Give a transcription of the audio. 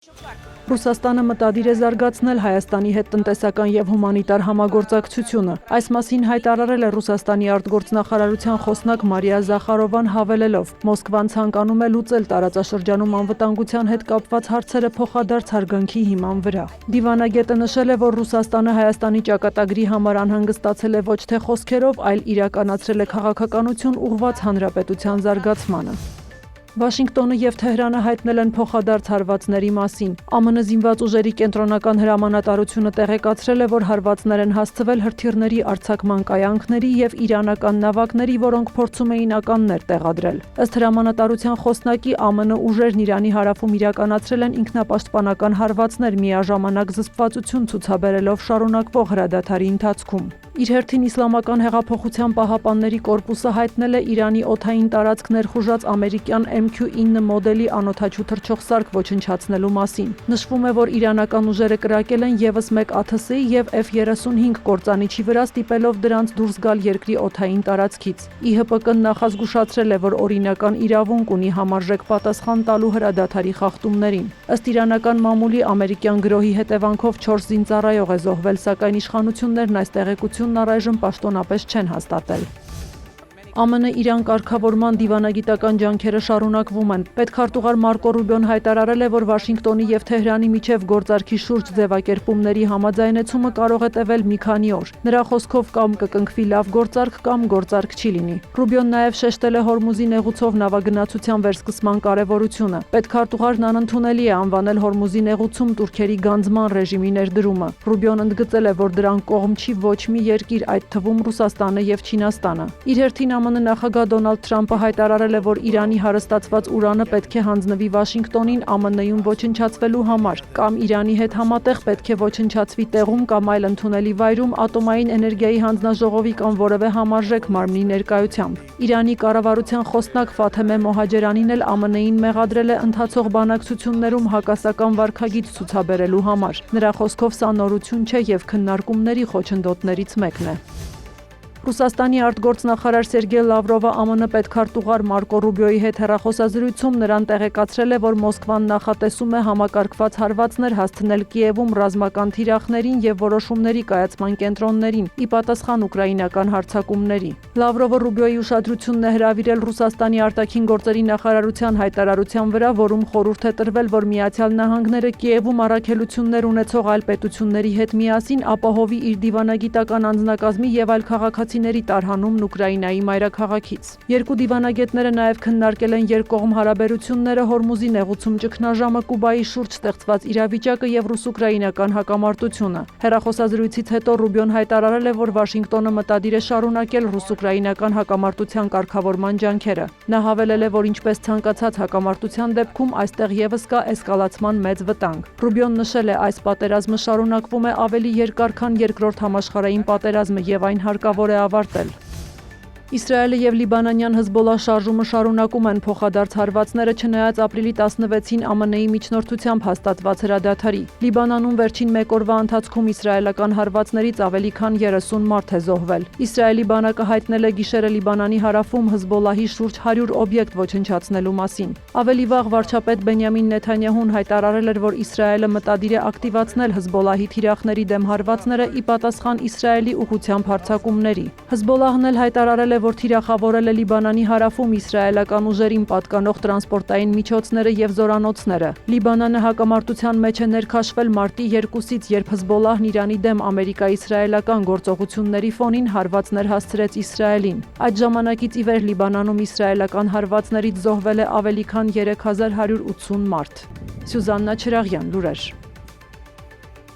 Ռուսաստանը մտադիր է զարգացնել Հայաստանի հետ տնտեսական և հումանիտար համագործակցությունը։ Այս մասին հայտարարել է Ռուսաստանի արտգործնախարարության խոսնակ Մարիա Զախարովան, հավելելով. Մոսկվան ցանկանում է լուծել տարածաշրջանում անվտանգության հետ կապված հարցերը փոխադարձ հարգանքի հիման վրա։ Դիվանագետը նշել է, որ Ռուսաստանը Հայաստանի ճակատագրի համար անհանգստացել է ոչ թե խոսքերով, այլ իրականացրել է քաղաքականություն ուղղված հանրապետության զարգացմանը։ Վաշինգտոնը և Թեհրանը հայտնել են փոխադարձ հարվածների մասին։ ԱՄՆ զինված ուժերի կենտրոնական հրամանատարությունը տեղեկացրել է, որ հարվածներ են հասցվել հրթիռների արձակման կայանքների և իրանական նավակների, որոնք փորձում էին ականներ տեղադրել։ Ըստ հրամանատարության խոսնակի, ԱՄՆ ուժերն Իրանի հարավում իրականացրել են ինքնապաշտպանական հարվածներ, միաժամանակ զսպվածություն ցուցաբերելով շարունակվող հրադադարի ընթացքում։ Իր հերթին Իսլամական հեղափոխության պահապանների կորպուսը հայտնել է Իրանի օդային տարածք ներխուժած ամերիկյան MQ-9 մոդելի անօդաչու թռչող սարք ոչնչացնելու մասին։ Նշվում է, որ իրանական ուժերը կրակել են ևս մեկ ԱԹՍ-ի և F-35 կործանիչի վրա, ստիպելով դրանց դուրս գալ երկրի օդային տարածքից։ ԻՀՊԿ-ն նախազգուշացրել է, որ օրինական իրավունք ունի համարժեք պատասխան տալու հրադադարի խախտումներին։ Ըստ իրանական մամուլի, ամերիկյան գրոհի հետևանքով 4 զինծառայող է զոհվել, սակայն իշխանություններն այս տեղեկությունն առայժմ պաշտոնապես չեն հաստատել։ ԱՄՆ-Իրան կարգավորման դիվանագիտական ջանքերը շարունակվում են։ Պետքարտուղար Մարկո Ռուբիոն հայտարարել է, որ Վաշինգտոնի և Թեհրանի միջև գործարքի շուրջ ձևակերպումների համաձայնեցումը կարող է տևել մի քանի օր։ Նրա խոսքով կամ կկնքվի լավ գործարք, կամ գործարք չի լինի։ Ռուբիոն նաև շեշտել է Հորմուզի նեղուցով նավագնացության վերսկսման կարևորությունը։ Պետքարտուղարն անընդունելի է անվանել Հորմուզի նեղուցում տուրքերի գանձման ռեժիմի ներդրումը։ Ռուբիոն ընդգծել է, որ դրան կողմ չի ոչ մի երկիր, այդ թվում Ռուսաստանը և Չինաստանը։ Իր հերթին ԱՄՆ նախագահ Դոնալդ Թրամփը հայտարարել է, որ Իրանի հարստացված ուրանը պետք է հանձնվի Վաշինգտոնին ԱՄՆ-ում ոչնչացվելու համար, կամ Իրանի հետ համատեղ պետք է ոչնչացվի տեղում կամ այլ ընդունելի վայրում ատոմային էներգիայի հանձնաժողովի կամ որևէ համարժեք մարմնի ներկայությամբ։ Իրանի կառավարության խոսնակ Ֆաթեմե Մոհաջերանին էլ ԱՄՆ-ին մեղադրել է ընթացող բանակցություններում հակասական վարքագիծ ցուցաբերելու համար։ Նրա խոսքով սա նորություն չէ և քննարկումների խոչընդոտներից մեկն է։ Ռուսաստանի արտգործնախարար Սերգեյ Լավրովը ԱՄՆ պետքարտուղար Մարկո Ռուբիոյի հետ հեռախոսազրույցում նրան տեղեկացրել է, որ Մոսկվան նախատեսում է համակարգված հարվածներ հասցնել Կիևում ռազմական թիրախներին և որոշումների կայացման կենտրոններին՝ ի պատասխան ուկրաինական հարձակումների։ Լավրովը Ռուբիոյի ուշադրությունն է հրավիրել Ռուսաստանի արտաքին գործերի նախարարության հայտարարության վրա, որում խորհուրդ է տրվել, որ Միացյալ Նահանգները Կիևում առաքելություններ ունեցող այլ պետությունների հետ միասին ապահովի իր դիվանագիտական անձնակազմի և այլ քաղաքացիների տարհանումն Ուկրաինայի մայրաքաղաքից։ Երկու դիվանագետները նաև քննարկել են երկկողմ հարաբերությունները, Հորմուզի նեղուցում ճգնաժամը, Կուբայի շուրջ ստեղծված իրավիճակը և ռուս-ուկրաինական հակամարտությունը։ Հեռախոսազրույցից հետո Ռուբիոն հայտարարել է, որ Վաշինգտոնը մտադիր է շարունակել ռուս-ուկրաինական հակամարտության կարգավորման ջանքերը։ Նա հավելել է, որ ինչպես ցանկացած հակամարտության դեպքում այստեղ ևս կա էսկալացման մեծ վտանգ։ Ռուբիոն նշել է, այս պատերազմը շարունակվում է ավելի երկար, քան Երկրորդ համաշխարհային պատերազմը և այն հարկավոր է ավարտել։ Իսրայելը և լիբանանյան Հզբոլլահ շարժումը շարունակում են փոխադարձ հարվածները, չնայած ապրիլի 16-ին ԱՄՆ-ի միջնորդությամբ հաստատված հրադադարի։ Լիբանանում վերջին մեկ օրվա ընթացքում իսրայելական հարվածներից ավելի քան 30 մարդ է զոհվել։ Իսրայելի բանակը հայտնել է գիշերը Լիբանանի հարավում Հզբոլլահի շուրջ 100 օբյեկտ ոչնչացնելու մասին։ Ավելի վաղ վարչապետ Բենյամին Նեթանյահուն հայտարարել էր, որ Իսրայելը մտադիր է ակտիվացնել Հզբոլլահի թիրախների դեմ հարվածները՝ ի պատասխան Իսրայելի ուղղությամբ հարձակումների։ Հզբոլլահն էլ հայտարարել է, որ թիրախավորել է Լիբանանի հարավում իսրայելական ուժերին պատկանող տրանսպորտային միջոցները և զորանոցները։ Լիբանանը հակամարտության մեջ է ներքաշվել մարտի 2-ից, երբ Հզբոլլահն Իրանի դեմ ամերիկա-իսրայելական գործողությունների ֆոնին հարվածներ հասցրեց Իսրայելին։ Այդ ժամանակից ի վեր Լիբանանում իսրայելական հարվածներից զոհվել է ավելի քան 3180 մարդ։ Սյուզաննա Չրաղյան, լուրեր։